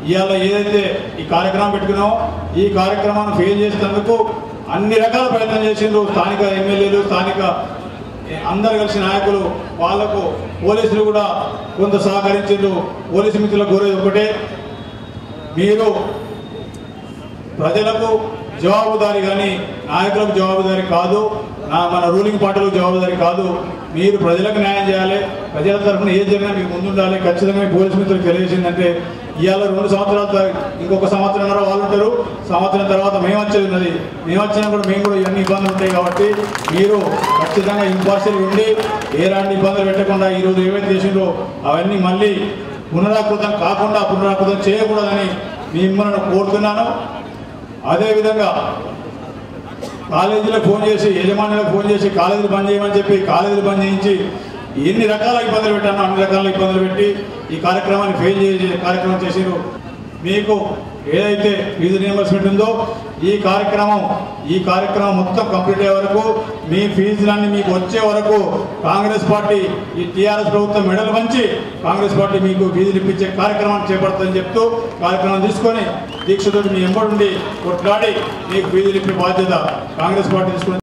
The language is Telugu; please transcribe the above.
ఇవాళ ఏదైతే ఈ కార్యక్రమం పెట్టుకున్నామో ఈ కార్యక్రమాన్ని ఫెయిల్ చేసేందుకు అన్ని రకాల ప్రయత్నం చేసిండ్రు. స్థానిక ఎమ్మెల్యేలు, స్థానిక అందరు కలిసి నాయకులు, వాళ్లకు పోలీసులు కూడా కొంత సహకరించారు. పోలీసు మిత్రులకు కోరేది ఒకటే, మీరు ప్రజలకు జవాబుదారీ కానీ నాయకులకు జవాబుదారీ కాదు, మన రూలింగ్ పార్టీలకు జవాబుదారీ కాదు. మీరు ప్రజలకు న్యాయం చేయాలి. ప్రజల తరఫున ఏది జరిగినా మీకు ముందుండాలి. ఖచ్చితంగా మీ పోలీసు మిత్రులకు తెలియజేసిందంటే ఇవాళ 2 సంవత్సరాల ఇంకొక సంవత్సరంన్నర వాళ్ళు ఉంటారు. సంవత్సరం తర్వాత మేము వచ్చేది ఉన్నది. మేము వచ్చినా కూడా మేము కూడా ఇవన్నీ ఇబ్బందులు ఉంటాయి. కాబట్టి మీరు ఖచ్చితంగా ఇంపార్షియల్గా ఉండి ఎలాంటి ఇబ్బందులు పెట్టకుండా ఈరోజు ఏవైతే చేసిండ్రో అవన్నీ మళ్ళీ పునరాకృతం కాకుండా పునరాకృతం చేయకూడదని మిమ్మల్ని కోరుతున్నాను. అదేవిధంగా కాలేజీలకు ఫోన్ చేసి, యజమానులకు ఫోన్ చేసి కాలేజీలు బంద్ చేయమని చెప్పి కాలేజీలు బంద్ చేయించి ఎన్ని రకాల ఇబ్బందులు పెట్టానో అన్ని రకాల ఇబ్బందులు పెట్టి ఈ కార్యక్రమాన్ని ఫెయిల్ చేసి కార్యక్రమం చేసిరు. మీకు ఏదైతే ఫీజు రియంబర్స్మెంట్ ఉందో ఈ కార్యక్రమం మొత్తం కంప్లీట్ అయ్యే వరకు మీ ఫీజులన్నీ మీకు వచ్చే వరకు కాంగ్రెస్ పార్టీ ఈ టీఆర్ఎస్ ప్రభుత్వం మెడలు వంచి కాంగ్రెస్ పార్టీ మీకు ఫీజులు ఇప్పించే కార్యక్రమాన్ని చేపడుతుందని చెప్తూ కార్యక్రమం తీసుకొని దీక్షతో మీ ఎంబడి ఉండి కొట్లాడి మీకు ఫీజులు ఇప్పే బాధ్యత కాంగ్రెస్ పార్టీ తీసుకుని